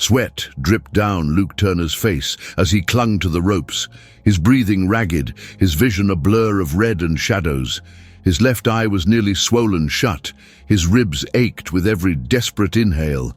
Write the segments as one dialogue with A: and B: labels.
A: Sweat dripped down Luke Turner's face as he clung to the ropes, his breathing ragged, his vision a blur of red and shadows. His left eye was nearly swollen shut, his ribs ached with every desperate inhale,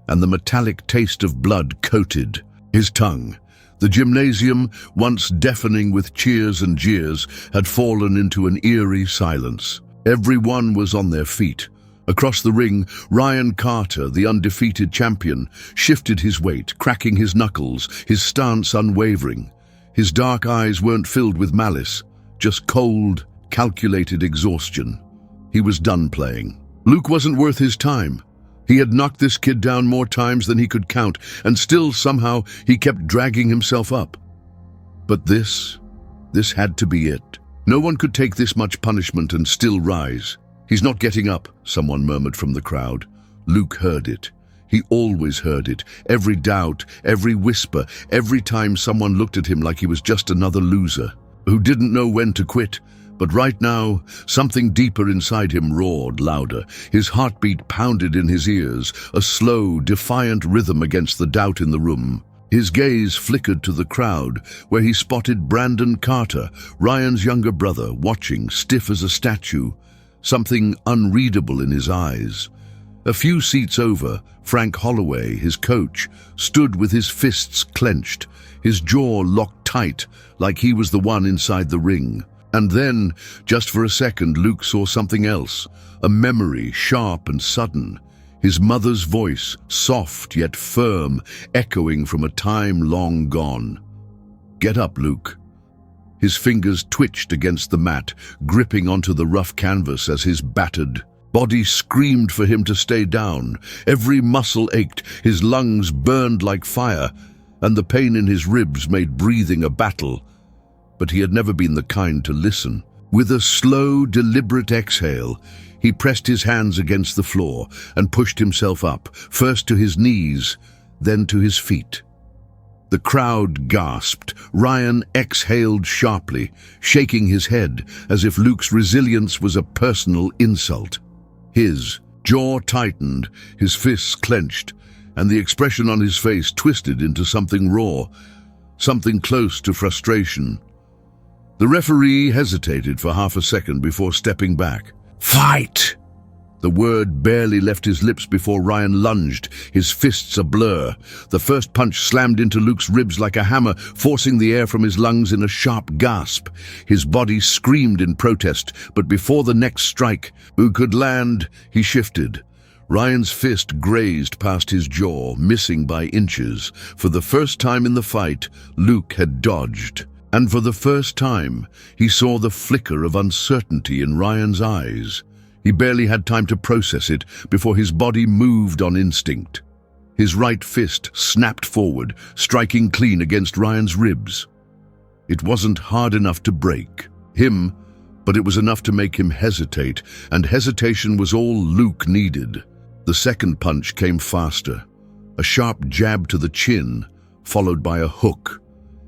A: and the metallic taste of blood coated his tongue. The gymnasium, once deafening with cheers and jeers, had fallen into an eerie silence. Everyone was on their feet. Across the ring, Ryan Carter, the undefeated champion, shifted his weight, cracking his knuckles, his stance unwavering. His dark eyes weren't filled with malice, just cold, calculated exhaustion. He was done playing. Luke wasn't worth his time. He had knocked this kid down more times than he could count, and still somehow he kept dragging himself up. But this had to be it. No one could take this much punishment and still rise. "He's not getting up," someone murmured from the crowd. Luke heard it. He always heard it. Every doubt, every whisper, every time someone looked at him like he was just another loser who didn't know when to quit. But right now, something deeper inside him roared louder. His heartbeat pounded in his ears, a slow, defiant rhythm against the doubt in the room. His gaze flickered to the crowd, where he spotted Brandon Carter, Ryan's younger brother, watching, stiff as a statue, something unreadable in his eyes. A few seats over, Frank Holloway, his coach, stood with his fists clenched, his jaw locked tight, like he was the one inside the ring. And then, just for a second, Luke saw something else, a memory, sharp and sudden. His mother's voice, soft yet firm, echoing from a time long gone. "Get up, Luke." His fingers twitched against the mat, gripping onto the rough canvas as his battered body screamed for him to stay down. Every muscle ached, his lungs burned like fire, and the pain in his ribs made breathing a battle. But he had never been the kind to listen. With a slow, deliberate exhale, he pressed his hands against the floor and pushed himself up, first to his knees, then to his feet. The crowd gasped. Ryan exhaled sharply, shaking his head as if Luke's resilience was a personal insult. His jaw tightened, his fists clenched, and the expression on his face twisted into something raw, something close to frustration. The referee hesitated for half a second before stepping back. "Fight!" The word barely left his lips before Ryan lunged, his fists a blur. The first punch slammed into Luke's ribs like a hammer, forcing the air from his lungs in a sharp gasp. His body screamed in protest, but before the next strike could land, he shifted. Ryan's fist grazed past his jaw, missing by inches. For the first time in the fight, Luke had dodged. And for the first time, he saw the flicker of uncertainty in Ryan's eyes. He barely had time to process it before his body moved on instinct. His right fist snapped forward, striking clean against Ryan's ribs. It wasn't hard enough to break him, but it was enough to make him hesitate, and hesitation was all Luke needed. The second punch came faster, a sharp jab to the chin, followed by a hook.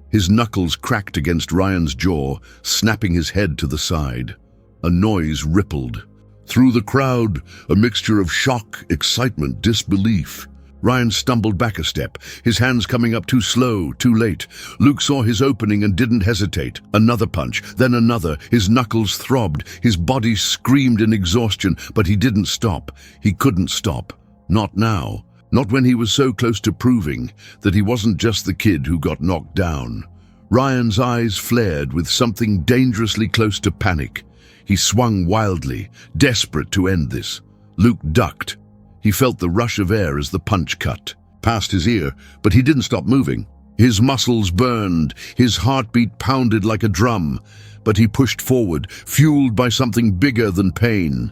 A: His knuckles cracked against Ryan's jaw, snapping his head to the side. A noise rippled. Through the crowd, a mixture of shock, excitement, disbelief. Ryan stumbled back a step, his hands coming up too slow, too late. Luke saw his opening and didn't hesitate. Another punch, then another. His knuckles throbbed, his body screamed in exhaustion, but he didn't stop. He couldn't stop. Not now. Not when he was so close to proving that he wasn't just the kid who got knocked down. Ryan's eyes flared with something dangerously close to panic. He swung wildly, desperate to end this. Luke ducked. He felt the rush of air as the punch cut past his ear, but he didn't stop moving. His muscles burned, his heartbeat pounded like a drum, but he pushed forward, fueled by something bigger than pain.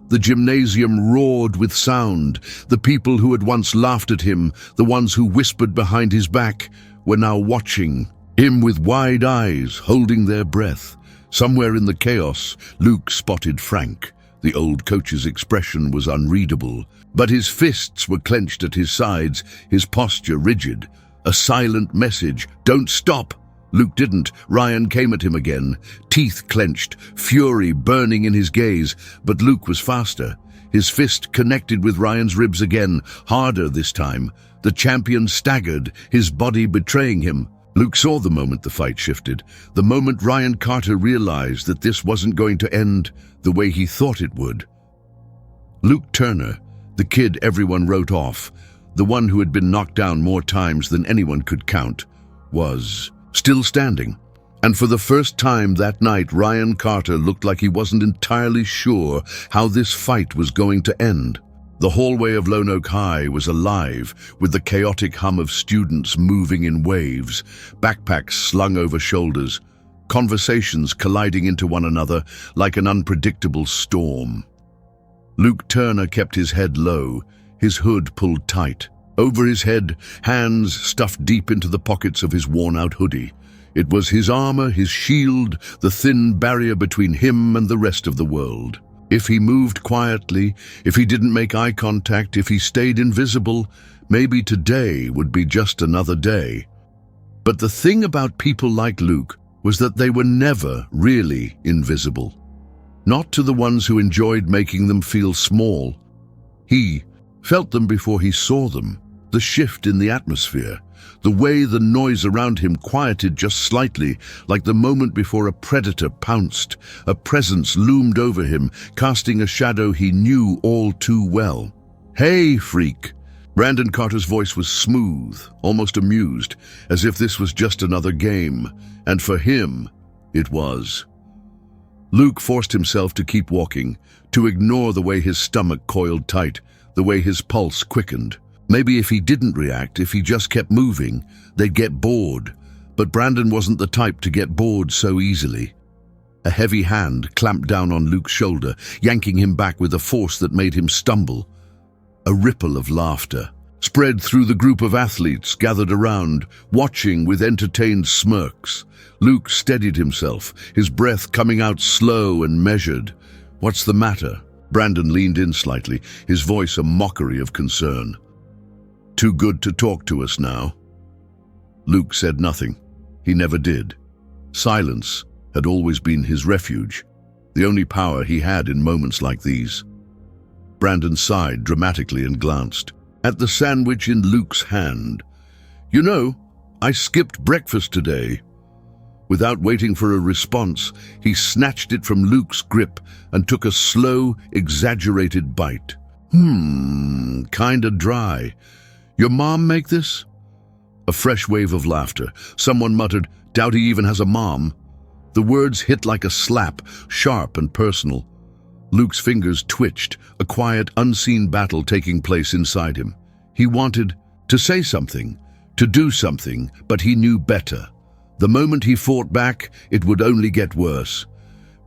A: The gymnasium roared with sound. The people who had once laughed at him, the ones who whispered behind his back, were now watching him with wide eyes, holding their breath. Somewhere in the chaos, Luke spotted Frank. The old coach's expression was unreadable, but his fists were clenched at his sides, his posture rigid. A silent message, "Don't stop!" Luke didn't. Ryan came at him again, teeth clenched, fury burning in his gaze, but Luke was faster. His fist connected with Ryan's ribs again, harder this time. The champion staggered, his body betraying him. Luke saw the moment the fight shifted, the moment Ryan Carter realized that this wasn't going to end the way he thought it would. Luke Turner, the kid everyone wrote off, the one who had been knocked down more times than anyone could count, was still standing. And for the first time that night, Ryan Carter looked like he wasn't entirely sure how this fight was going to end. The hallway of Lone Oak High was alive with the chaotic hum of students moving in waves, backpacks slung over shoulders, conversations colliding into one another like an unpredictable storm. Luke Turner kept his head low, his hood pulled tight. Over his head, hands stuffed deep into the pockets of his worn-out hoodie. It was his armor, his shield, the thin barrier between him and the rest of the world. If he moved quietly, if he didn't make eye contact, if he stayed invisible, maybe today would be just another day. But the thing about people like Luke was that they were never really invisible. Not to the ones who enjoyed making them feel small. He felt them before he saw them. The shift in the atmosphere, the way the noise around him quieted just slightly, like the moment before a predator pounced. A presence loomed over him, casting a shadow he knew all too well. "Hey, freak!" Brandon Carter's voice was smooth, almost amused, as if this was just another game, and for him, it was. Luke forced himself to keep walking, to ignore the way his stomach coiled tight, the way his pulse quickened. Maybe if he didn't react, if he just kept moving, they'd get bored. But Brandon wasn't the type to get bored so easily. A heavy hand clamped down on Luke's shoulder, yanking him back with a force that made him stumble. A ripple of laughter spread through the group of athletes gathered around, watching with entertained smirks. Luke steadied himself, his breath coming out slow and measured. "What's the matter?" Brandon leaned in slightly, his voice a mockery of concern. "Too good to talk to us now?" Luke said nothing. He never did. Silence had always been his refuge, the only power he had in moments like these. Brandon sighed dramatically and glanced at the sandwich in Luke's hand. "You know, I skipped breakfast today." Without waiting for a response, he snatched it from Luke's grip and took a slow, exaggerated bite. Kinda dry. "Your mom make this?" A fresh wave of laughter. Someone muttered, "Doubt he even has a mom." The words hit like a slap, sharp and personal. Luke's fingers twitched, a quiet, unseen battle taking place inside him. He wanted to say something, to do something, but he knew better. The moment he fought back, it would only get worse.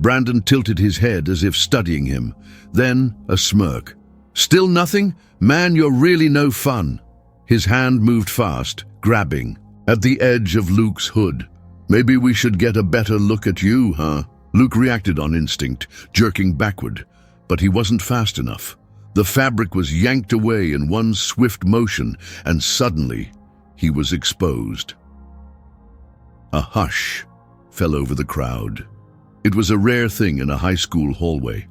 A: Brandon tilted his head as if studying him. Then a smirk. "Still nothing? Man, you're really no fun." His hand moved fast, grabbing at the edge of Luke's hood. "Maybe we should get a better look at you, huh?" Luke reacted on instinct, jerking backward, but he wasn't fast enough. The fabric was yanked away in one swift motion, and suddenly he was exposed. A hush fell over the crowd. It was a rare thing in a high school hallway.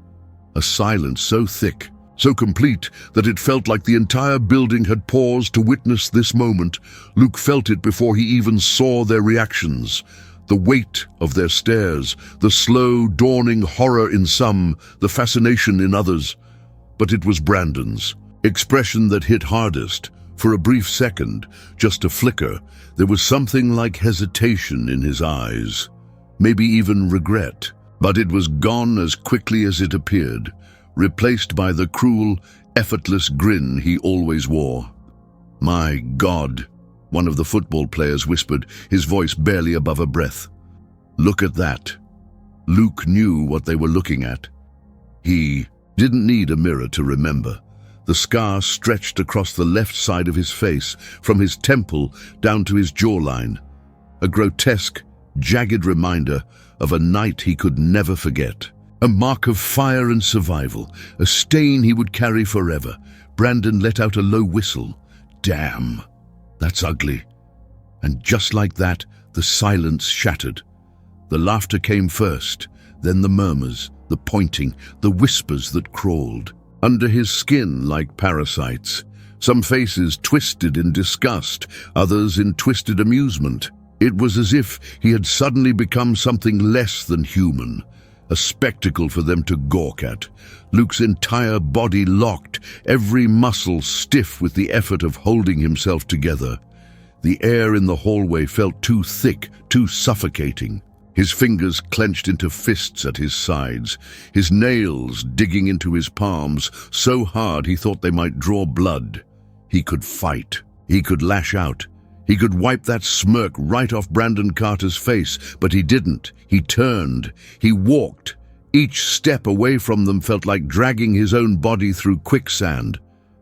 A: A silence so thick, so complete, that it felt like the entire building had paused to witness this moment. Luke felt it before he even saw their reactions. The weight of their stares, the slow, dawning horror in some, the fascination in others. But it was Brandon's expression that hit hardest. For a brief second, just a flicker, there was something like hesitation in his eyes, maybe even regret. But it was gone as quickly as it appeared, replaced by the cruel, effortless grin he always wore. "My God," one of the football players whispered, his voice barely above a breath. "Look at that." Luke knew what they were looking at. He didn't need a mirror to remember. The scar stretched across the left side of his face, from his temple down to his jawline. A grotesque, jagged reminder of a night he could never forget. A mark of fire and survival, a stain he would carry forever. Brandon let out a low whistle. "Damn, that's ugly." And just like that, the silence shattered. The laughter came first, then the murmurs, the pointing, the whispers that crawled under his skin like parasites. Some faces twisted in disgust, others in twisted amusement. It was as if he had suddenly become something less than human, a spectacle for them to gawk at. Luke's entire body locked, every muscle stiff with the effort of holding himself together. The air in the hallway felt too thick, too suffocating. His fingers clenched into fists at his sides, his nails digging into his palms so hard he thought they might draw blood. He could fight. He could lash out. He could wipe that smirk right off Brandon Carter's face, but he didn't. He turned. He walked. Each step away from them felt like dragging his own body through quicksand.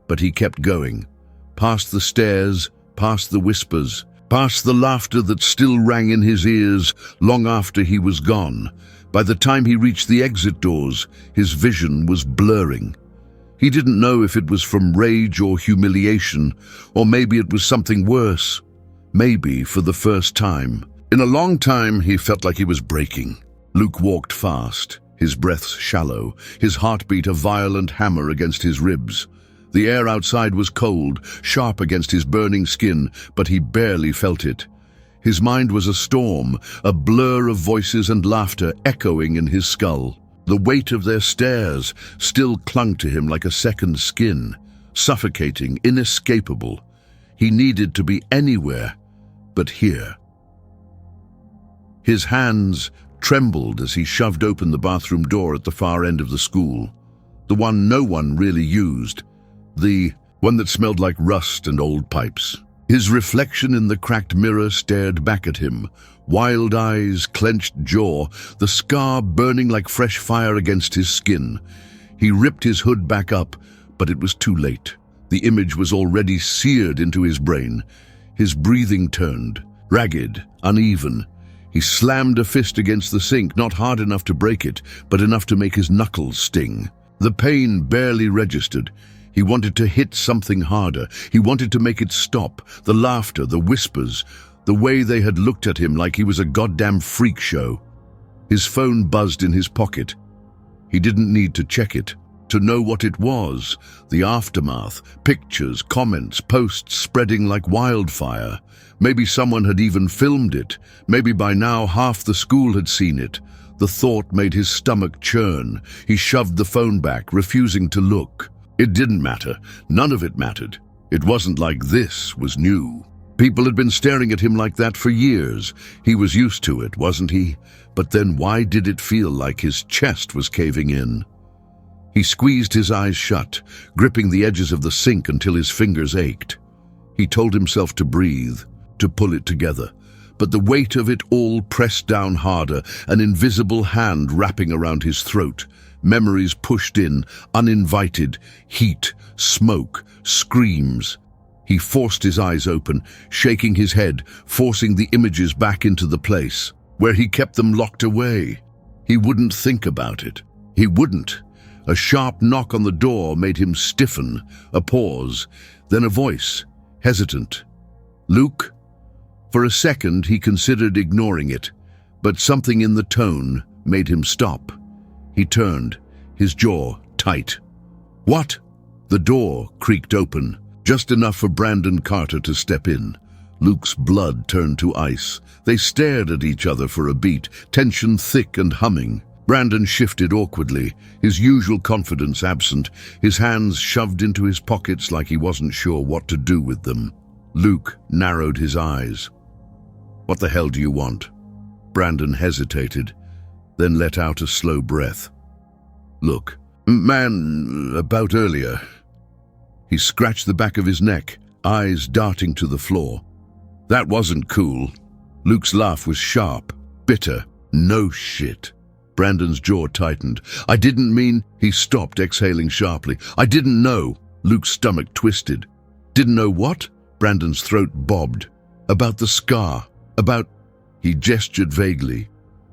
A: But he kept going. Past the stairs, past the whispers, past the laughter that still rang in his ears long after he was gone. By the time he reached the exit doors, his vision was blurring. He didn't know if it was from rage or humiliation, or maybe it was something worse. Maybe, for the first time. In a long time, he felt like he was breaking. Luke walked fast, his breaths shallow, his heartbeat a violent hammer against his ribs. The air outside was cold, sharp against his burning skin, but he barely felt it. His mind was a storm, a blur of voices and laughter echoing in his skull. The weight of their stares still clung to him like a second skin, suffocating, inescapable. He needed to be anywhere but here. His hands trembled as he shoved open the bathroom door at the far end of the school, the one no one really used, the one that smelled like rust and old pipes. His reflection in the cracked mirror stared back at him, wild eyes, clenched jaw, the scar burning like fresh fire against his skin. He ripped his hood back up, but it was too late. The image was already seared into his brain. His breathing turned, ragged, uneven. He slammed a fist against the sink, not hard enough to break it, but enough to make his knuckles sting. The pain barely registered. He wanted to hit something harder. He wanted to make it stop. The laughter, the whispers, the way they had looked at him like he was a goddamn freak show. His phone buzzed in his pocket. He didn't need to check it, to know what it was. The aftermath, pictures, comments, posts spreading like wildfire. Maybe someone had even filmed it. Maybe by now half the school had seen it. The thought made his stomach churn. He shoved the phone back, refusing to look. It didn't matter. None of it mattered. It wasn't like this was new. People had been staring at him like that for years. He was used to it, wasn't he? But then why did it feel like his chest was caving in? He squeezed his eyes shut, gripping the edges of the sink until his fingers ached. He told himself to breathe, to pull it together. But the weight of it all pressed down harder, an invisible hand wrapping around his throat. Memories pushed in, uninvited, heat, smoke, screams. He forced his eyes open, shaking his head, forcing the images back into the place, where he kept them locked away. He wouldn't think about it. He wouldn't. A sharp knock on the door made him stiffen, a pause, then a voice, hesitant. "Luke?" For a second he considered ignoring it, but something in the tone made him stop. He turned, his jaw tight. "What?" The door creaked open, just enough for Brandon Carter to step in. Luke's blood turned to ice. They stared at each other for a beat, tension thick and humming. Brandon shifted awkwardly, his usual confidence absent, his hands shoved into his pockets like he wasn't sure what to do with them. Luke narrowed his eyes. "What the hell do you want?" Brandon hesitated, then let out a slow breath. "Look, man, about earlier." He scratched the back of his neck, eyes darting to the floor. "That wasn't cool." Luke's laugh was sharp, bitter. "No shit." Brandon's jaw tightened. "I didn't mean—" He stopped, exhaling sharply. "I didn't know." Luke's stomach twisted. "Didn't know what?" Brandon's throat bobbed. "About the scar. About—" He gestured vaguely,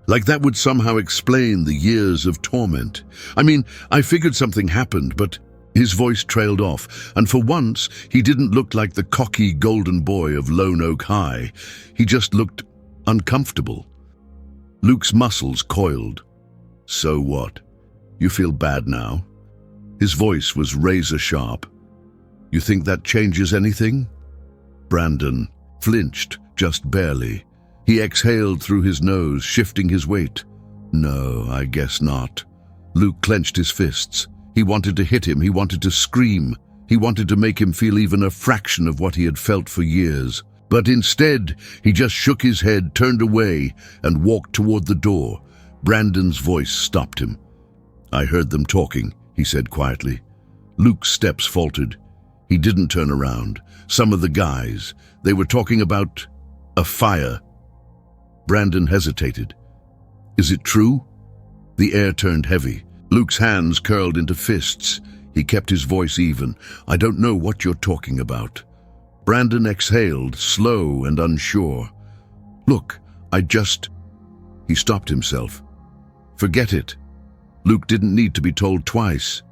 A: like that would somehow explain the years of torment. "I mean, I figured something happened, but—" His voice trailed off, and for once he didn't look like the cocky golden boy of Lone Oak High. He just looked uncomfortable. Luke's muscles coiled. "So what? You feel bad now?" His voice was razor sharp. You think that changes anything? Brandon flinched, just barely. He exhaled through his nose, shifting his weight. No, I guess not. Luke clenched his fists. He wanted to hit him. He wanted to scream. He wanted to make him feel even a fraction of what he had felt for years. But instead, he just shook his head, turned away, and walked toward the door. Brandon's voice stopped him. I heard them talking, he said quietly. Luke's steps faltered. He didn't turn around. Some of the guys, they were talking about a fire. Brandon hesitated. Is it true? The air turned heavy. Luke's hands curled into fists. He kept his voice even. I don't know what you're talking about. Brandon exhaled, slow and unsure. Look, He stopped himself. Forget it. Luke didn't need to be told twice.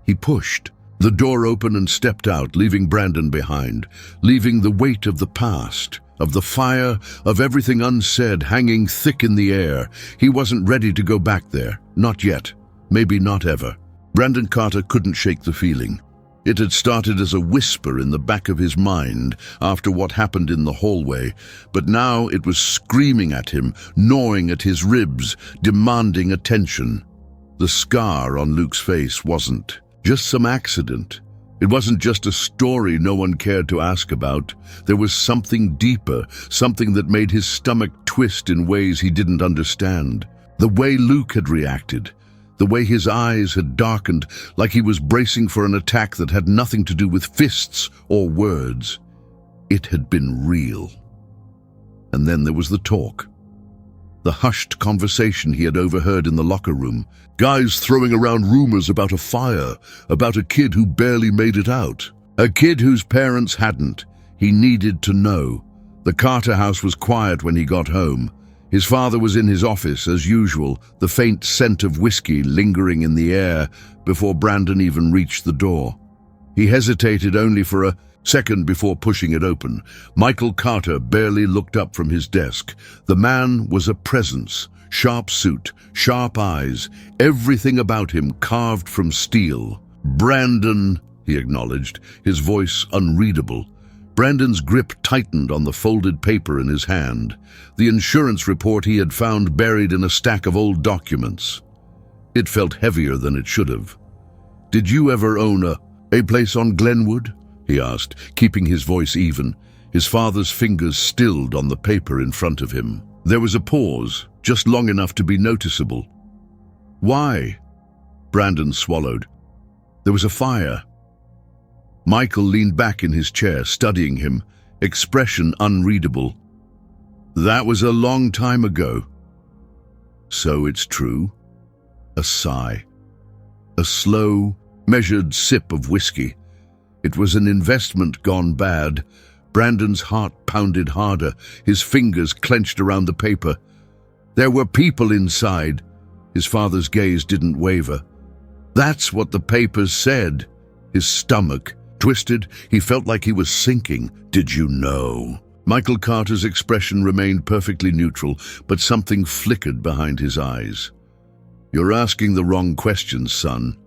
A: He pushed. The door opened and stepped out, leaving Brandon behind, leaving the weight of the past, of the fire, of everything unsaid hanging thick in the air. He wasn't ready to go back there. Not yet. Maybe not ever. Brandon Carter couldn't shake the feeling. It had started as a whisper in the back of his mind after what happened in the hallway, but now it was screaming at him, gnawing at his ribs, demanding attention. The scar on Luke's face wasn't just some accident. It wasn't just a story no one cared to ask about. There was something deeper, something that made his stomach twist in ways he didn't understand. The way Luke had reacted, the way his eyes had darkened, like he was bracing for an attack that had nothing to do with fists or words. It had been real. And then there was the talk. The hushed conversation he had overheard in the locker room. Guys throwing around rumors about a fire, about a kid who barely made it out. A kid whose parents hadn't. He needed to know. The Carter house was quiet when he got home. His father was in his office, as usual, the faint scent of whiskey lingering in the air before Brandon even reached the door. He hesitated only for a second before pushing it open. Michael Carter barely looked up from his desk. The man was a presence. Sharp suit, sharp eyes, everything about him carved from steel. Brandon, he acknowledged, his voice unreadable. Brandon's grip tightened on the folded paper in his hand, the insurance report he had found buried in a stack of old documents. It felt heavier than it should have. Did you ever own a place on Glenwood? He asked, keeping his voice even. His father's fingers stilled on the paper in front of him. There was a pause, just long enough to be noticeable. Why? Brandon swallowed. There was a fire. Michael leaned back in his chair, studying him, expression unreadable. That was a long time ago. So it's true. A sigh. A slow, measured sip of whiskey. It was an investment gone bad. Brandon's heart pounded harder, his fingers clenched around the paper. There were people inside. His father's gaze didn't waver. That's what the papers said. His stomach twisted. He felt like he was sinking. Did you know? Michael Carter's expression remained perfectly neutral, but something flickered behind his eyes. You're asking the wrong questions, son.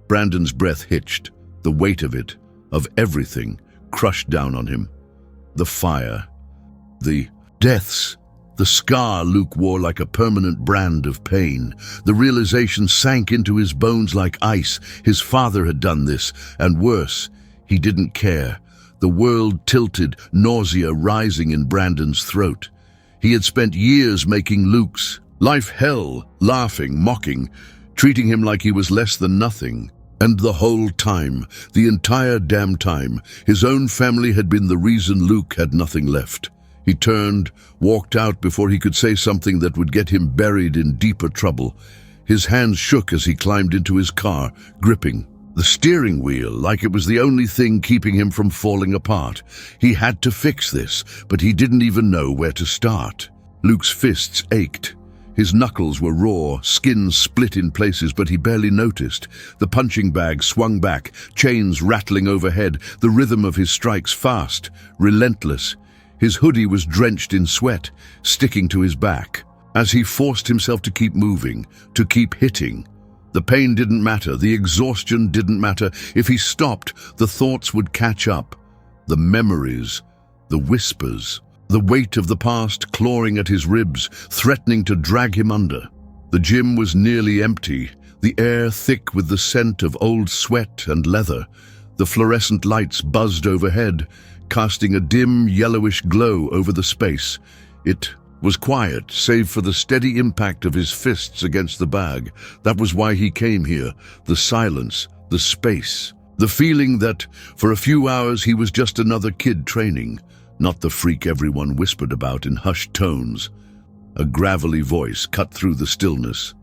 A: Brandon's breath hitched, the weight of it, of everything, crushed down on him. The fire, the deaths, the scar Luke wore like a permanent brand of pain. The realization sank into his bones like ice. His father had done this, and worse, he didn't care. The world tilted, nausea rising in Brandon's throat. He had spent years making Luke's life hell, laughing, mocking, treating him like he was less than nothing. And the whole time, the entire damn time, his own family had been the reason Luke had nothing left. He turned, walked out before he could say something that would get him buried in deeper trouble. His hands shook as he climbed into his car, gripping the steering wheel like it was the only thing keeping him from falling apart. He had to fix this, but he didn't even know where to start. Luke's fists ached. His knuckles were raw, skin split in places, but he barely noticed. The punching bag swung back, chains rattling overhead, the rhythm of his strikes fast, relentless. His hoodie was drenched in sweat, sticking to his back. As he forced himself to keep moving, to keep hitting, The pain didn't matter, the exhaustion didn't matter. If he stopped, the thoughts would catch up. The memories, the whispers, the weight of the past clawing at his ribs, threatening to drag him under. The gym was nearly empty, the air thick with the scent of old sweat and leather. The fluorescent lights buzzed overhead, casting a dim yellowish glow over the space. It was quiet, save for the steady impact of his fists against the bag. That was why he came here. The silence, the space, the feeling that for a few hours he was just another kid training, not the freak everyone whispered about in hushed tones. A gravelly voice cut through the stillness.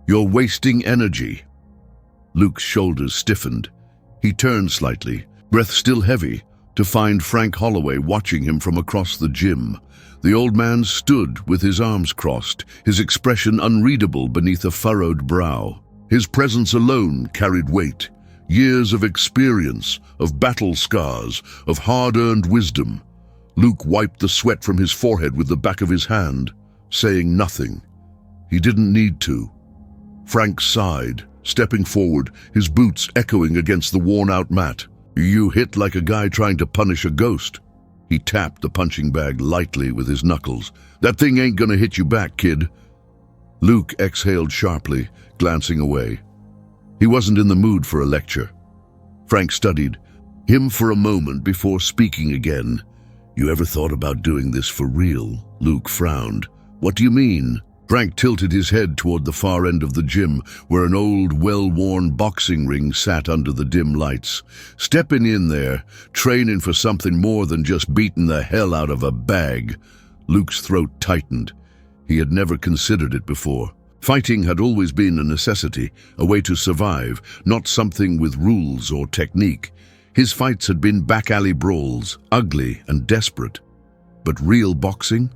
A: "You're wasting energy." Luke's shoulders stiffened. He turned slightly, breath still heavy, to find Frank Holloway watching him from across the gym. The old man stood with his arms crossed, his expression unreadable beneath a furrowed brow. His presence alone carried weight. Years of experience, of battle scars, of hard-earned wisdom. Luke wiped the sweat from his forehead with the back of his hand, saying nothing. He didn't need to. Frank sighed, stepping forward, his boots echoing against the worn-out mat. "You hit like a guy trying to punish a ghost." He tapped the punching bag lightly with his knuckles. "That thing ain't gonna hit you back, kid." Luke exhaled sharply, glancing away. He wasn't in the mood for a lecture. Frank studied him for a moment before speaking again. "You ever thought about doing this for real?" Luke frowned. "What do you mean?" Frank tilted his head toward the far end of the gym, where an old, well-worn boxing ring sat under the dim lights. "Stepping in there, training for something more than just beating the hell out of a bag." Luke's throat tightened. He had never considered it before. Fighting had always been a necessity, a way to survive, not something with rules or technique. His fights had been back-alley brawls, ugly and desperate. But real boxing?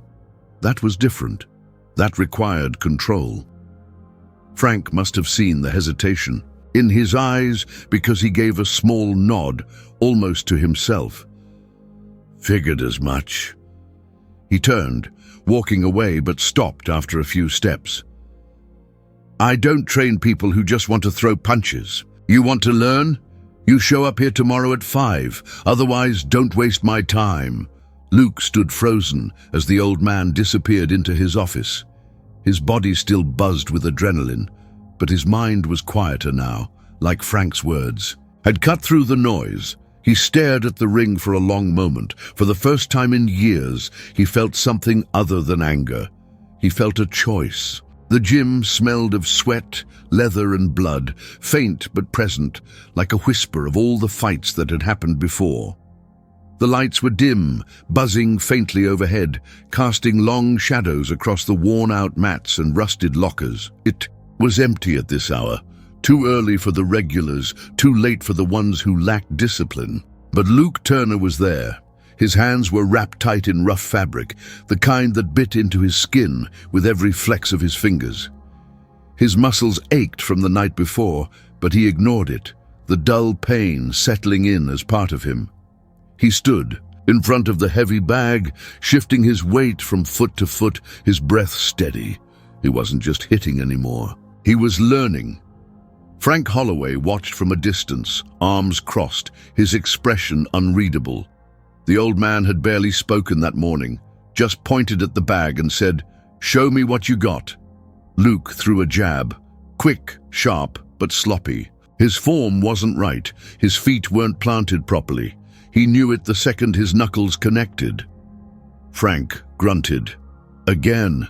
A: That was different. That required control. Frank must have seen the hesitation in his eyes because he gave a small nod, almost to himself. "Figured as much." He turned, walking away, but stopped after a few steps. "I don't train people who just want to throw punches. You want to learn? You show up here tomorrow at 5. Otherwise, don't waste my time." Luke stood frozen as the old man disappeared into his office. His body still buzzed with adrenaline, but his mind was quieter now, like Frank's words had cut through the noise. He stared at the ring for a long moment. For the first time in years, he felt something other than anger. He felt a choice. The gym smelled of sweat, leather and blood, faint but present, like a whisper of all the fights that had happened before. The lights were dim, buzzing faintly overhead, casting long shadows across the worn-out mats and rusted lockers. It was empty at this hour, too early for the regulars, too late for the ones who lacked discipline. But Luke Turner was there. His hands were wrapped tight in rough fabric, the kind that bit into his skin with every flex of his fingers. His muscles ached from the night before, but he ignored it, the dull pain settling in as part of him. He stood in front of the heavy bag, shifting his weight from foot to foot, his breath steady. He wasn't just hitting anymore. He was learning. Frank Holloway watched from a distance, arms crossed, his expression unreadable. The old man had barely spoken that morning, just pointed at the bag and said, "Show me what you got." Luke threw a jab, quick, sharp, but sloppy. His form wasn't right, his feet weren't planted properly. He knew it the second his knuckles connected. Frank grunted. Again.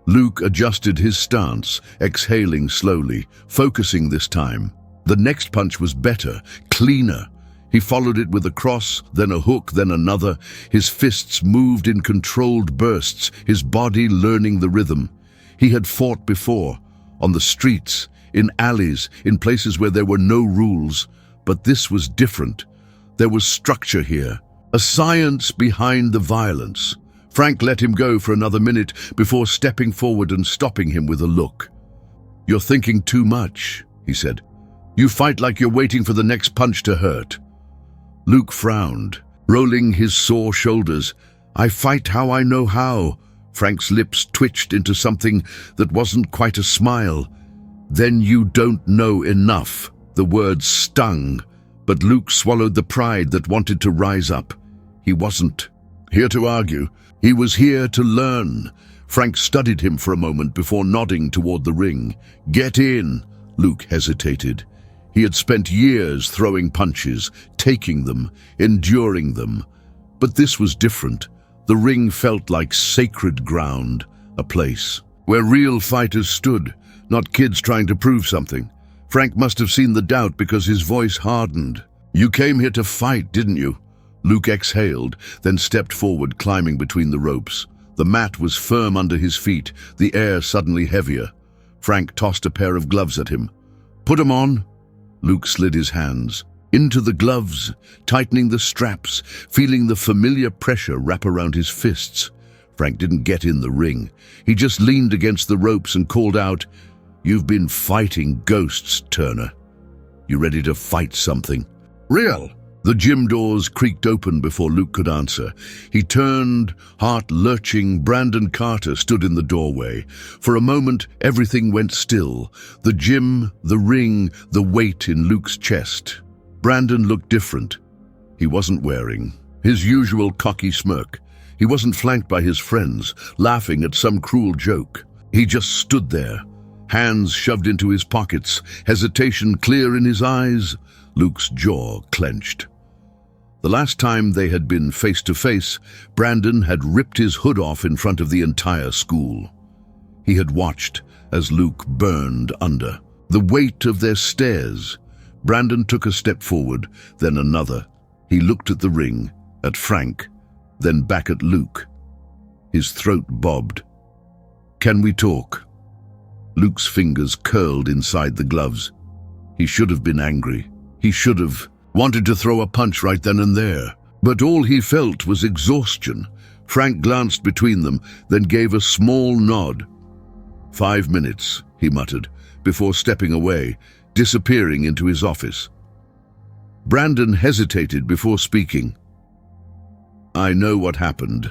A: Luke adjusted his stance, exhaling slowly, focusing this time. The next punch was better, cleaner. He followed it with a cross, then a hook, then another. His fists moved in controlled bursts, his body learning the rhythm. He had fought before, on the streets, in alleys, in places where there were no rules. But this was different. There was structure here, a science behind the violence. Frank let him go for another minute before stepping forward and stopping him with a look. "You're thinking too much," he said. "You fight like you're waiting for the next punch to hurt." Luke frowned, rolling his sore shoulders. "I fight how I know how." Frank's lips twitched into something that wasn't quite a smile. "Then you don't know enough." The words stung, but Luke swallowed the pride that wanted to rise up. He wasn't here to argue. He was here to learn. Frank studied him for a moment before nodding toward the ring. "Get in." Luke hesitated. He had spent years throwing punches, taking them, enduring them. But this was different. The ring felt like sacred ground, a place where real fighters stood, not kids trying to prove something. Frank must have seen the doubt because his voice hardened. "You came here to fight, didn't you?" Luke exhaled, then stepped forward, climbing between the ropes. The mat was firm under his feet, the air suddenly heavier. Frank tossed a pair of gloves at him. "Put 'em on." Luke slid his hands into the gloves, tightening the straps, feeling the familiar pressure wrap around his fists. Frank didn't get in the ring. He just leaned against the ropes and called out, "You've been fighting ghosts, Turner. You ready to fight something real?" The gym doors creaked open before Luke could answer. He turned, heart lurching. Brandon Carter stood in the doorway. For a moment, everything went still. The gym, the ring, the weight in Luke's chest. Brandon looked different. He wasn't wearing his usual cocky smirk. He wasn't flanked by his friends, laughing at some cruel joke. He just stood there, hands shoved into his pockets, hesitation clear in his eyes. Luke's jaw clenched. The last time they had been face to face, Brandon had ripped his hood off in front of the entire school. He had watched as Luke burned under the weight of their stares. Brandon took a step forward, then another. He looked at the ring, at Frank, then back at Luke. His throat bobbed. "Can we talk?" Luke's fingers curled inside the gloves. He should have been angry. He should have wanted to throw a punch right then and there. But all he felt was exhaustion. Frank glanced between them, then gave a small nod. 5 minutes, he muttered, before stepping away, disappearing into his office. Brandon hesitated before speaking. "I know what happened."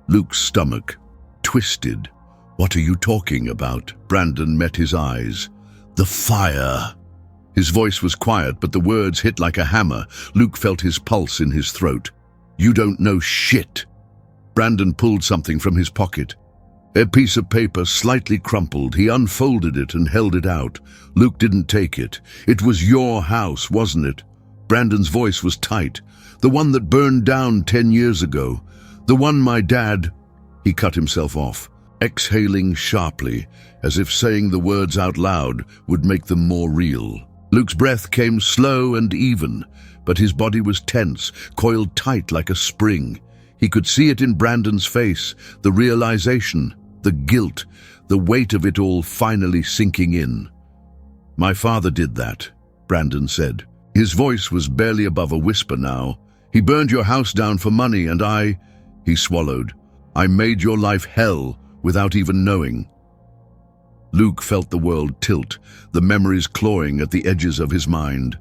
A: Luke's stomach twisted. "What are you talking about?" Brandon met his eyes. "The fire." His voice was quiet, but the words hit like a hammer. Luke felt his pulse in his throat. "You don't know shit." Brandon pulled something from his pocket. A piece of paper slightly crumpled. He unfolded it and held it out. Luke didn't take it. "It was your house, wasn't it?" Brandon's voice was tight. "The one that burned down 10 years ago. The one my dad—" He cut himself off, exhaling sharply, as if saying the words out loud would make them more real. Luke's breath came slow and even, but his body was tense, coiled tight like a spring. He could see it in Brandon's face, the realization, the guilt, the weight of it all finally sinking in. "My father did that," Brandon said. His voice was barely above a whisper now. "He burned your house down for money, and He swallowed. "I made your life hell without even knowing." Luke felt the world tilt, the memories clawing at the edges of his mind.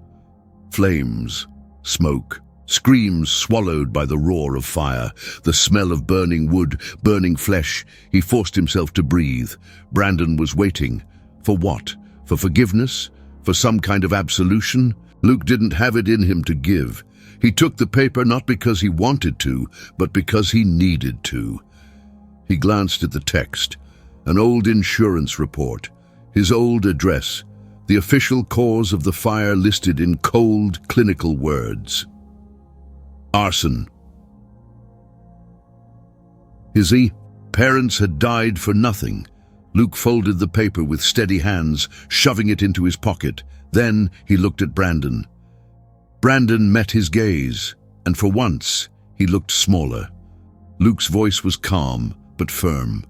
A: Flames, smoke, screams swallowed by the roar of fire, the smell of burning wood, burning flesh. He forced himself to breathe. Brandon was waiting. For what? For forgiveness? For some kind of absolution? Luke didn't have it in him to give. He took the paper not because he wanted to, but because he needed to. He glanced at the text. An old insurance report, his old address, the official cause of the fire listed in cold, clinical words. Arson. His parents had died for nothing. Luke folded the paper with steady hands, shoving it into his pocket. Then he looked at Brandon. Brandon met his gaze, and for once, he looked smaller. Luke's voice was calm, but firm.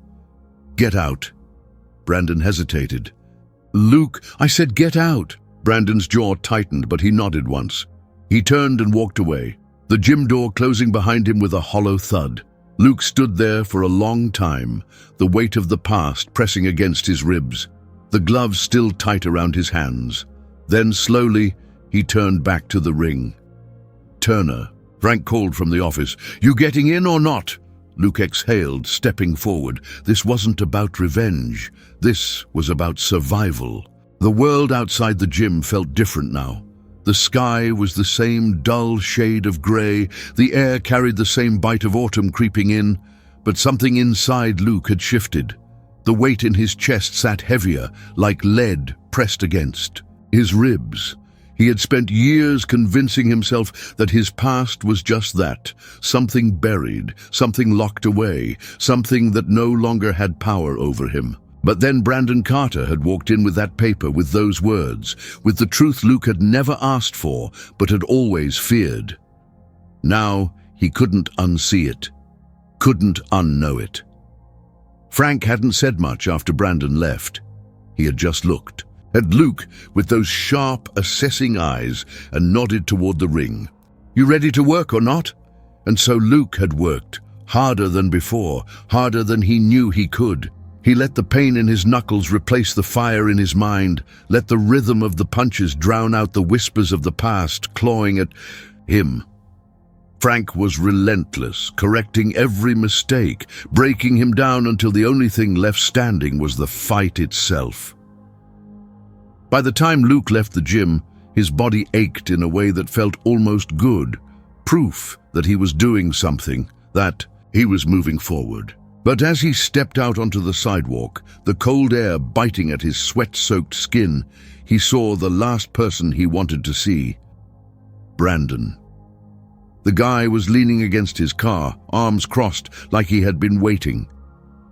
A: "Get out." Brandon hesitated. "Luke, I said get out." Brandon's jaw tightened, but he nodded once. He turned and walked away, the gym door closing behind him with a hollow thud. Luke stood there for a long time, the weight of the past pressing against his ribs, the gloves still tight around his hands. Then slowly, he turned back to the ring. "Turner," Frank called from the office. "You getting in or not?" Luke exhaled, stepping forward. This wasn't about revenge. This was about survival. The world outside the gym felt different now. The sky was the same dull shade of grey, the air carried the same bite of autumn creeping in, but something inside Luke had shifted. The weight in his chest sat heavier, like lead pressed against his ribs. He had spent years convincing himself that his past was just that, something buried, something locked away, something that no longer had power over him. But then Brandon Carter had walked in with that paper, with those words, with the truth Luke had never asked for, but had always feared. Now he couldn't unsee it, couldn't unknow it. Frank hadn't said much after Brandon left. He had just looked at Luke with those sharp, assessing eyes and nodded toward the ring. "You ready to work or not?" And so Luke had worked, harder than before, harder than he knew he could. He let the pain in his knuckles replace the fire in his mind, let the rhythm of the punches drown out the whispers of the past clawing at him. Frank was relentless, correcting every mistake, breaking him down until the only thing left standing was the fight itself. By the time Luke left the gym, his body ached in a way that felt almost good, proof that he was doing something, that he was moving forward. But as he stepped out onto the sidewalk, the cold air biting at his sweat-soaked skin, he saw the last person he wanted to see. Brandon. The guy was leaning against his car, arms crossed like he had been waiting.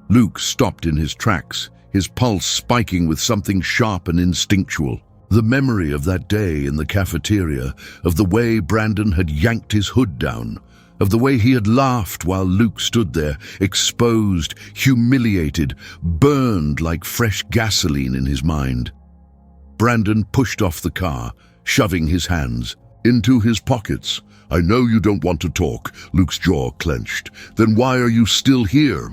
A: Luke stopped in his tracks, his pulse spiking with something sharp and instinctual. The memory of that day in the cafeteria, of the way Brandon had yanked his hood down, of the way he had laughed while Luke stood there, exposed, humiliated, burned like fresh gasoline in his mind. Brandon pushed off the car, shoving his hands into his pockets. "I know you don't want to talk," Luke's jaw clenched. "Then why are you still here?"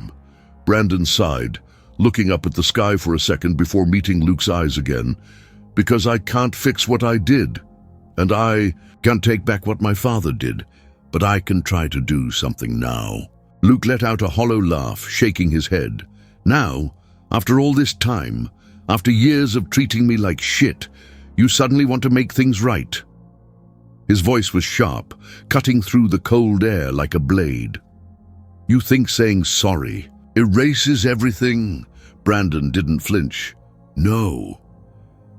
A: Brandon sighed, looking up at the sky for a second before meeting Luke's eyes again. "Because I can't fix what I did, and I can't take back what my father did. But I can try to do something now." Luke let out a hollow laugh, shaking his head. "Now, after all this time, after years of treating me like shit, you suddenly want to make things right?" His voice was sharp, cutting through the cold air like a blade. "You think saying sorry erases everything?" Brandon didn't flinch. "No."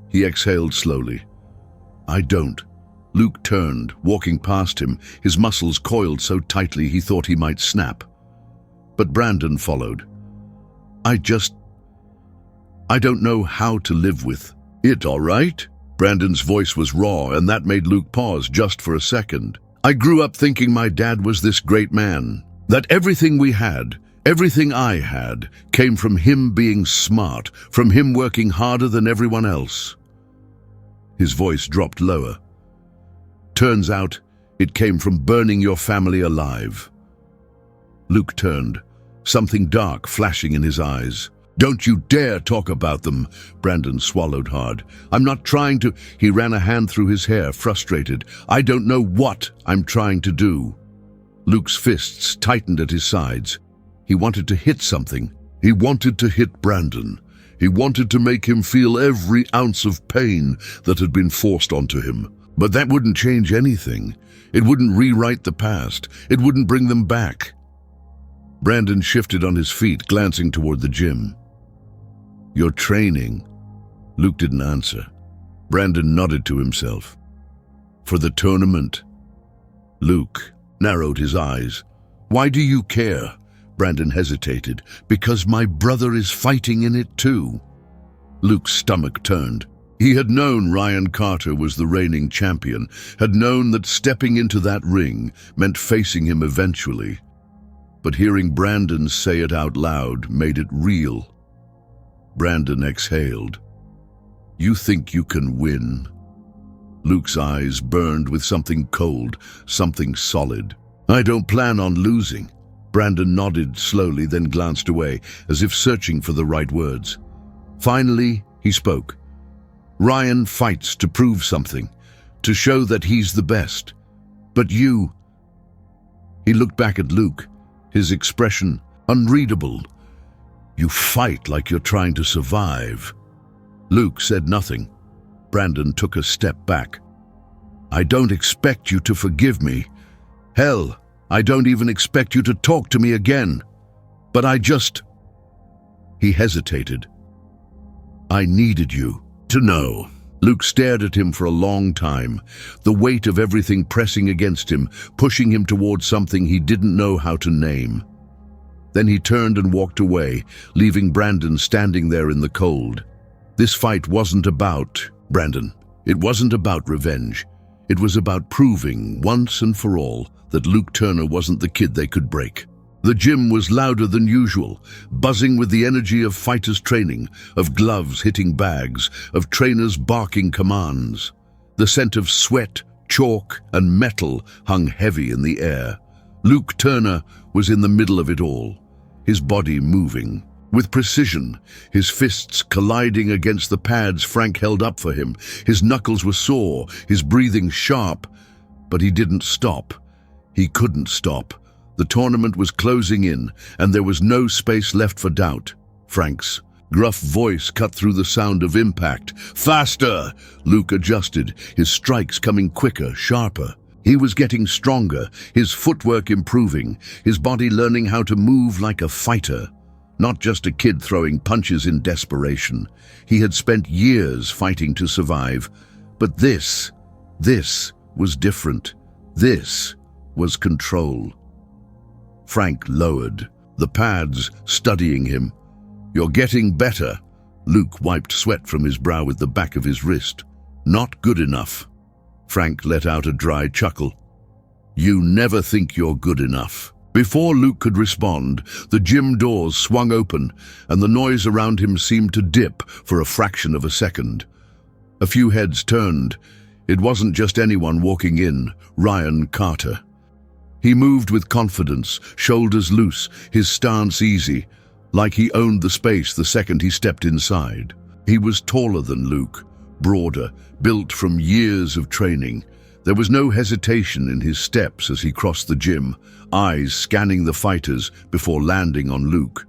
A: He exhaled slowly. "I don't." Luke turned, walking past him, his muscles coiled so tightly he thought he might snap. But Brandon followed. I don't know how to live with it, all right?" Brandon's voice was raw, and that made Luke pause just for a second. "I grew up thinking my dad was this great man, that everything we had, everything I had, came from him being smart, from him working harder than everyone else." His voice dropped lower. "Turns out, it came from burning your family alive." Luke turned, something dark flashing in his eyes. "Don't you dare talk about them," Brandon swallowed hard. "I'm not trying to—" He ran a hand through his hair, frustrated. "I don't know what I'm trying to do." Luke's fists tightened at his sides. He wanted to hit something. He wanted to hit Brandon. He wanted to make him feel every ounce of pain that had been forced onto him. But that wouldn't change anything. It wouldn't rewrite the past. It wouldn't bring them back. Brandon shifted on his feet, glancing toward the gym. "You're training?" Luke didn't answer. Brandon nodded to himself. "For the tournament?" Luke narrowed his eyes. "Why do you care?" Brandon hesitated. "Because my brother is fighting in it too." Luke's stomach turned. He had known Ryan Carter was the reigning champion, had known that stepping into that ring meant facing him eventually. But hearing Brandon say it out loud made it real. Brandon exhaled. "You think you can win?" Luke's eyes burned with something cold, something solid. "I don't plan on losing." Brandon nodded slowly, then glanced away, as if searching for the right words. Finally, he spoke. "Ryan fights to prove something, to show that he's the best. But you—" He looked back at Luke, his expression unreadable. "You fight like you're trying to survive." Luke said nothing. Brandon took a step back. "I don't expect you to forgive me. Hell, I don't even expect you to talk to me again. But I just..." He hesitated. "I needed you to know." Luke stared at him for a long time, the weight of everything pressing against him, pushing him towards something he didn't know how to name. Then he turned and walked away, leaving Brandon standing there in the cold. This fight wasn't about Brandon. It wasn't about revenge. It was about proving, once and for all, that Luke Turner wasn't the kid they could break. The gym was louder than usual, buzzing with the energy of fighters training, of gloves hitting bags, of trainers barking commands. The scent of sweat, chalk, and metal hung heavy in the air. Luke Turner was in the middle of it all, his body moving. With precision, his fists colliding against the pads Frank held up for him. His knuckles were sore, his breathing sharp, but he didn't stop. He couldn't stop. The tournament was closing in, and there was no space left for doubt. Frank's gruff voice cut through the sound of impact. "Faster!" Luke adjusted, his strikes coming quicker, sharper. He was getting stronger, his footwork improving, his body learning how to move like a fighter. Not just a kid throwing punches in desperation. He had spent years fighting to survive. But this was different. This was control. Frank lowered, the pads studying him. "You're getting better." Luke wiped sweat from his brow with the back of his wrist. "Not good enough." Frank let out a dry chuckle. "You never think you're good enough." Before Luke could respond, the gym doors swung open, and the noise around him seemed to dip for a fraction of a second. A few heads turned. It wasn't just anyone walking in, Ryan Carter. He moved with confidence, shoulders loose, his stance easy, like he owned the space the second he stepped inside. He was taller than Luke, broader, built from years of training. There was no hesitation in his steps as he crossed the gym, eyes scanning the fighters before landing on Luke.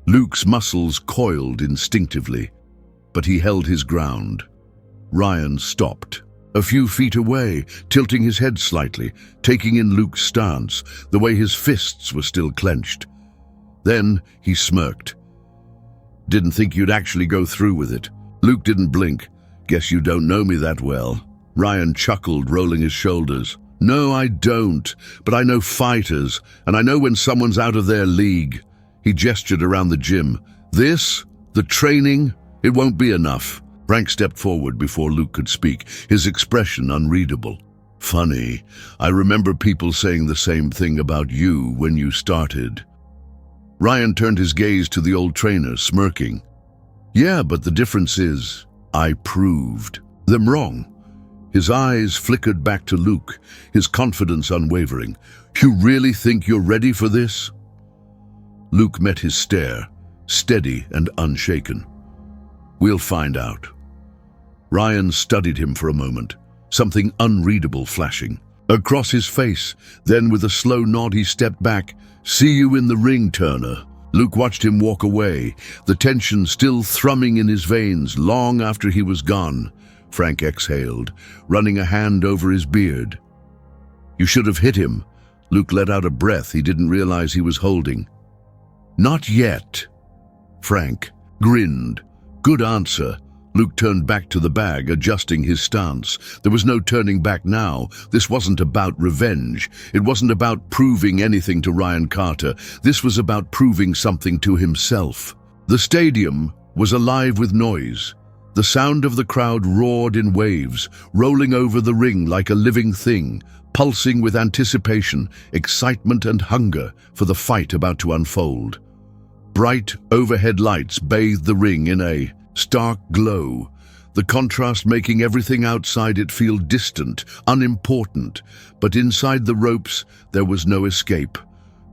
A: Luke's muscles coiled instinctively, but he held his ground. Ryan stopped. A few feet away, tilting his head slightly, taking in Luke's stance, the way his fists were still clenched. Then he smirked. "Didn't think you'd actually go through with it." Luke didn't blink. "Guess you don't know me that well." Ryan chuckled, rolling his shoulders. "No, I don't, but I know fighters, and I know when someone's out of their league." He gestured around the gym. "This, the training, it won't be enough." Frank stepped forward before Luke could speak, his expression unreadable. "Funny, I remember people saying the same thing about you when you started." Ryan turned his gaze to the old trainer, smirking. "Yeah, but the difference is, I proved them wrong." His eyes flickered back to Luke, his confidence unwavering. "You really think you're ready for this?" Luke met his stare, steady and unshaken. "We'll find out." Ryan studied him for a moment, something unreadable flashing across his face. Then with a slow nod he stepped back. "See you in the ring, Turner." Luke watched him walk away, the tension still thrumming in his veins long after he was gone. Frank exhaled, running a hand over his beard. "You should have hit him." Luke let out a breath he didn't realize he was holding. "Not yet." Frank grinned. "Good answer." Luke turned back to the bag, adjusting his stance. There was no turning back now. This wasn't about revenge. It wasn't about proving anything to Ryan Carter. This was about proving something to himself. The stadium was alive with noise. The sound of the crowd roared in waves, rolling over the ring like a living thing, pulsing with anticipation, excitement and hunger for the fight about to unfold. Bright overhead lights bathed the ring in a stark glow, the contrast making everything outside it feel distant, unimportant. But inside the ropes, there was no escape.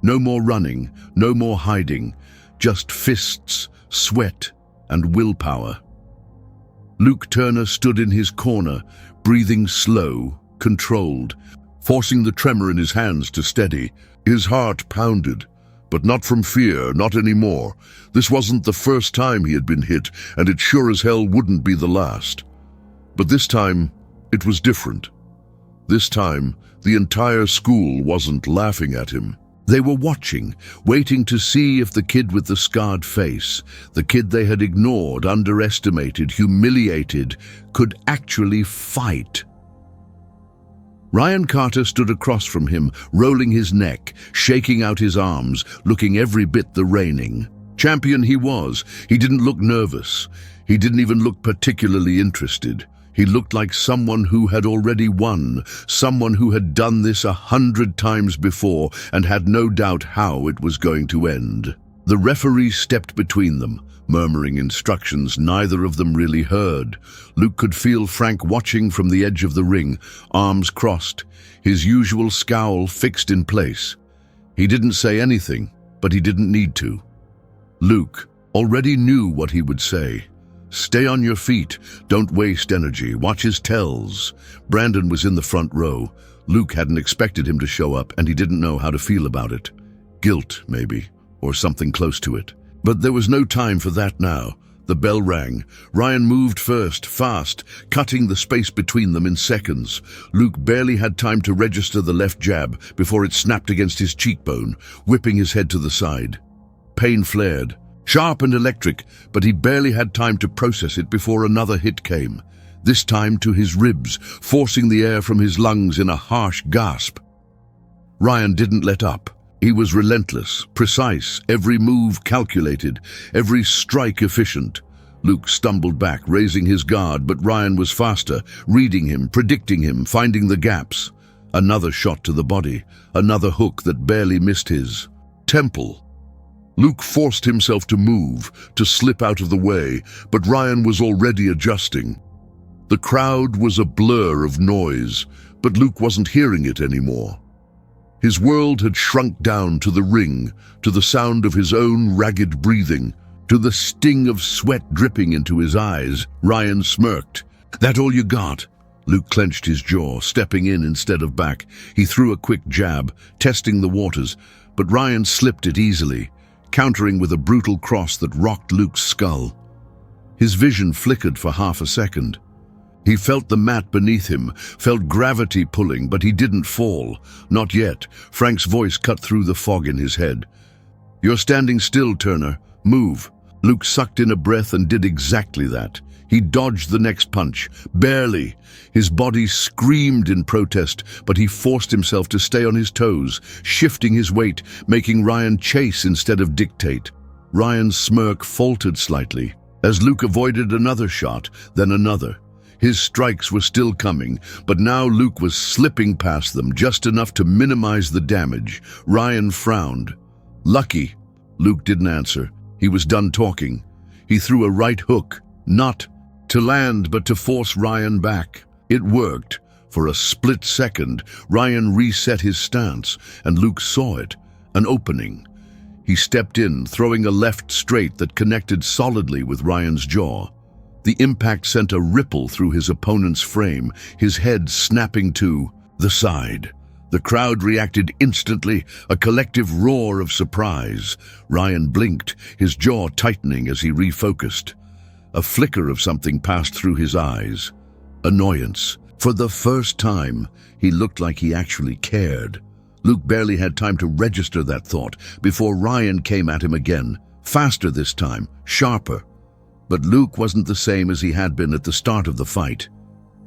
A: No more running, no more hiding, just fists, sweat, and willpower. Luke Turner stood in his corner, breathing slow, controlled, forcing the tremor in his hands to steady. His heart pounded, But not from fear, not anymore. This wasn't the first time he had been hit, and it sure as hell wouldn't be the last. But this time, it was different. This time, the entire school wasn't laughing at him. They were watching, waiting to see if the kid with the scarred face, the kid they had ignored, underestimated, humiliated, could actually fight. Ryan Carter stood across from him, rolling his neck, shaking out his arms, looking every bit the reigning champion he was. He didn't look nervous. He didn't even look particularly interested. He looked like someone who had already won, someone who had done this 100 times before and had no doubt how it was going to end. The referee stepped between them, murmuring instructions neither of them really heard. Luke could feel Frank watching from the edge of the ring, arms crossed, his usual scowl fixed in place. He didn't say anything, but he didn't need to. Luke already knew what he would say. Stay on your feet. Don't waste energy. Watch his tells. Brandon was in the front row. Luke hadn't expected him to show up, and he didn't know how to feel about it. Guilt, maybe, or something close to it. But there was no time for that now. The bell rang. Ryan moved first, fast, cutting the space between them in seconds. Luke barely had time to register the left jab before it snapped against his cheekbone, whipping his head to the side. Pain flared. Sharp and electric, but he barely had time to process it before another hit came, this time to his ribs, forcing the air from his lungs in a harsh gasp. Ryan didn't let up. He was relentless, precise, every move calculated, every strike efficient. Luke stumbled back, raising his guard, but Ryan was faster, reading him, predicting him, finding the gaps. Another shot to the body, another hook that barely missed his temple. Luke forced himself to move, to slip out of the way, but Ryan was already adjusting. The crowd was a blur of noise, but Luke wasn't hearing it anymore. His world had shrunk down to the ring, to the sound of his own ragged breathing, to the sting of sweat dripping into his eyes. Ryan smirked. "That all you got?" Luke clenched his jaw, stepping in instead of back. He threw a quick jab, testing the waters, but Ryan slipped it easily, countering with a brutal cross that rocked Luke's skull. His vision flickered for half a second. He felt the mat beneath him, felt gravity pulling, but he didn't fall. Not yet. Frank's voice cut through the fog in his head. "You're standing still, Turner. Move." Luke sucked in a breath and did exactly that. He dodged the next punch, barely. His body screamed in protest, but he forced himself to stay on his toes, shifting his weight, making Ryan chase instead of dictate. Ryan's smirk faltered slightly, as Luke avoided another shot, then another. His strikes were still coming, but now Luke was slipping past them, just enough to minimize the damage. Ryan frowned. "Lucky." Luke didn't answer. He was done talking. He threw a right hook, not to land, but to force Ryan back. It worked. For a split second, Ryan reset his stance, and Luke saw it, an opening. He stepped in, throwing a left straight that connected solidly with Ryan's jaw. The impact sent a ripple through his opponent's frame, his head snapping to the side. The crowd reacted instantly, a collective roar of surprise. Ryan blinked, his jaw tightening as he refocused. A flicker of something passed through his eyes. Annoyance. For the first time, he looked like he actually cared. Luke barely had time to register that thought before Ryan came at him again, faster this time, sharper. But Luke wasn't the same as he had been at the start of the fight.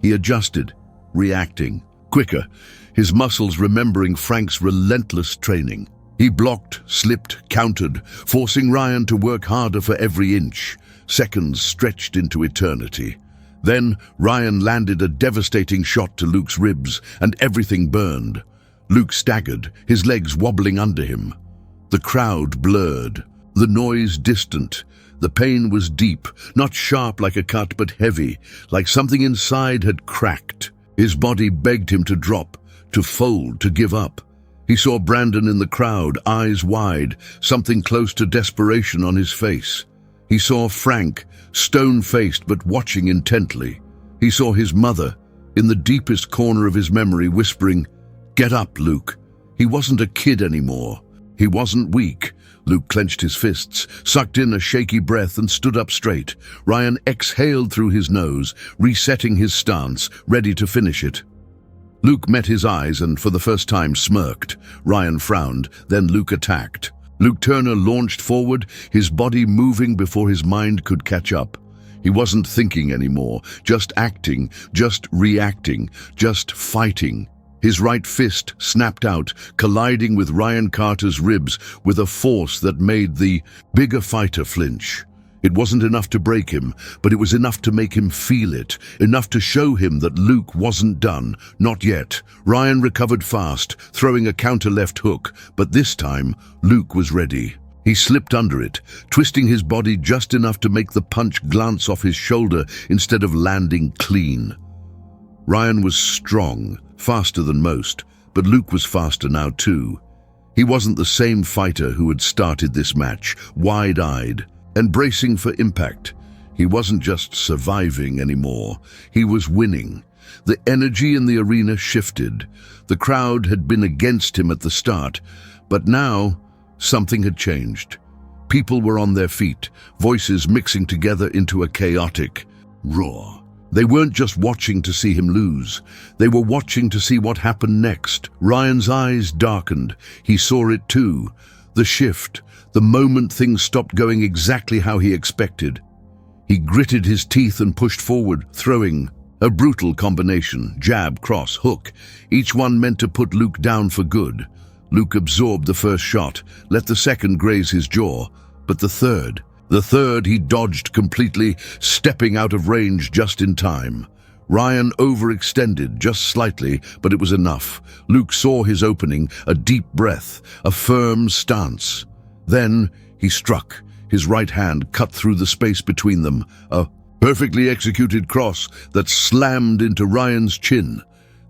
A: He adjusted, reacting, quicker, his muscles remembering Frank's relentless training. He blocked, slipped, countered, forcing Ryan to work harder for every inch. Seconds stretched into eternity. Then Ryan landed a devastating shot to Luke's ribs, and everything burned. Luke staggered, his legs wobbling under him. The crowd blurred, the noise distant. The pain was deep, not sharp like a cut, but heavy, like something inside had cracked. His body begged him to drop, to fold, to give up. He saw Brandon in the crowd, eyes wide, something close to desperation on his face. He saw Frank, stone-faced but watching intently. He saw his mother, in the deepest corner of his memory, whispering, "Get up, Luke." He wasn't a kid anymore. He wasn't weak. Luke clenched his fists, sucked in a shaky breath and stood up straight. Ryan exhaled through his nose, resetting his stance, ready to finish it. Luke met his eyes and for the first time smirked. Ryan frowned, then Luke attacked. Luke Turner launched forward, his body moving before his mind could catch up. He wasn't thinking anymore, just acting, just reacting, just fighting. His right fist snapped out, colliding with Ryan Carter's ribs with a force that made the bigger fighter flinch. It wasn't enough to break him, but it was enough to make him feel it, enough to show him that Luke wasn't done. Not yet. Ryan recovered fast, throwing a counter left hook, but this time, Luke was ready. He slipped under it, twisting his body just enough to make the punch glance off his shoulder instead of landing clean. Ryan was strong, faster than most, but Luke was faster now too. He wasn't the same fighter who had started this match, wide-eyed and bracing for impact. He wasn't just surviving anymore, he was winning. The energy in the arena shifted. The crowd had been against him at the start, but now something had changed. People were on their feet, voices mixing together into a chaotic roar. They weren't just watching to see him lose. They were watching to see what happened next. Ryan's eyes darkened. He saw it too. The shift, the moment things stopped going exactly how he expected. He gritted his teeth and pushed forward, throwing. A brutal combination, jab, cross, hook, each one meant to put Luke down for good. Luke absorbed the first shot, let the second graze his jaw, but the third he dodged completely, stepping out of range just in time. Ryan overextended just slightly, but it was enough. Luke saw his opening, a deep breath, a firm stance. Then he struck. His right hand cut through the space between them, a perfectly executed cross that slammed into Ryan's chin.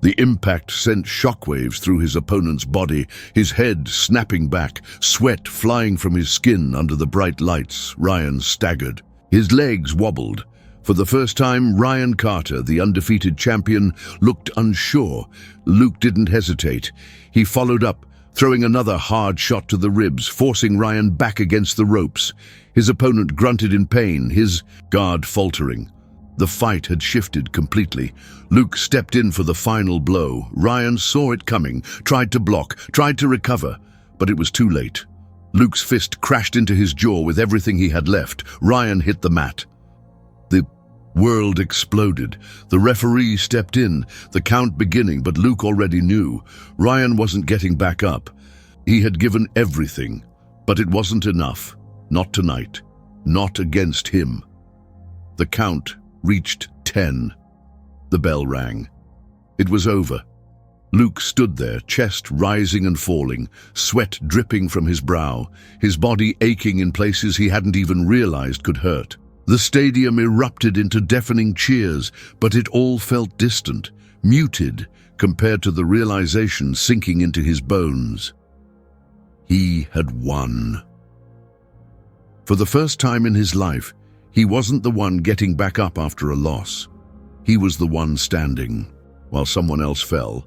A: The impact sent shockwaves through his opponent's body, his head snapping back, sweat flying from his skin under the bright lights. Ryan staggered. His legs wobbled. For the first time, Ryan Carter, the undefeated champion, looked unsure. Luke didn't hesitate. He followed up, throwing another hard shot to the ribs, forcing Ryan back against the ropes. His opponent grunted in pain, his guard faltering. The fight had shifted completely. Luke stepped in for the final blow. Ryan saw it coming, tried to block, tried to recover, but it was too late. Luke's fist crashed into his jaw with everything he had left. Ryan hit the mat. The world exploded. The referee stepped in, the count beginning, but Luke already knew. Ryan wasn't getting back up. He had given everything, but it wasn't enough. Not tonight. Not against him. The count reached 10. The bell rang. It was over. Luke stood there, chest rising and falling, sweat dripping from his brow, his body aching in places he hadn't even realized could hurt. The stadium erupted into deafening cheers, but it all felt distant, muted, compared to the realization sinking into his bones. He had won. For the first time in his life, he wasn't the one getting back up after a loss. He was the one standing, while someone else fell.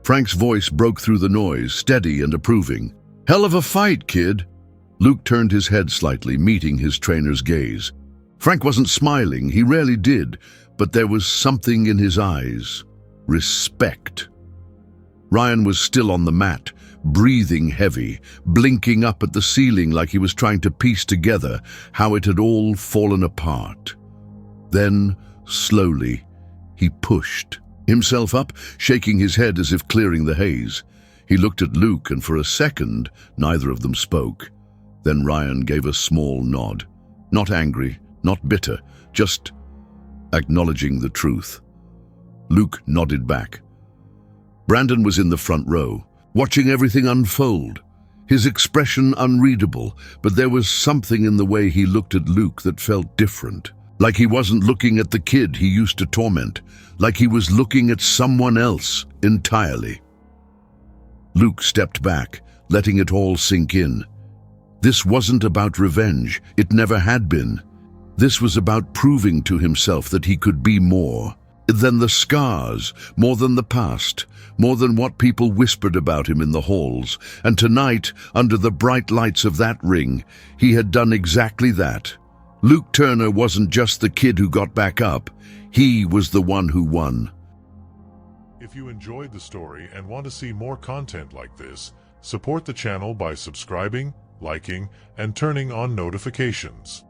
A: Frank's voice broke through the noise, steady and approving. "Hell of a fight, kid." Luke turned his head slightly, meeting his trainer's gaze. Frank wasn't smiling, he rarely did, but there was something in his eyes. Respect. Ryan was still on the mat, breathing heavy, blinking up at the ceiling like he was trying to piece together how it had all fallen apart. Then, slowly, he pushed himself up, shaking his head as if clearing the haze. He looked at Luke, and for a second, neither of them spoke. Then Ryan gave a small nod. Not angry, not bitter, just acknowledging the truth. Luke nodded back. Brandon was in the front row, watching everything unfold. His expression unreadable, but there was something in the way he looked at Luke that felt different. Like he wasn't looking at the kid he used to torment, like he was looking at someone else entirely. Luke stepped back, letting it all sink in. This wasn't about revenge, it never had been. This was about proving to himself that he could be more. than the scars, more than the past, more than what people whispered about him in the halls. And tonight, under the bright lights of that ring, he had done exactly that. Luke Turner wasn't just the kid who got back up. He was the one who won.
B: If you enjoyed the story and want to see more content like this, support the channel by subscribing, liking, and turning on notifications.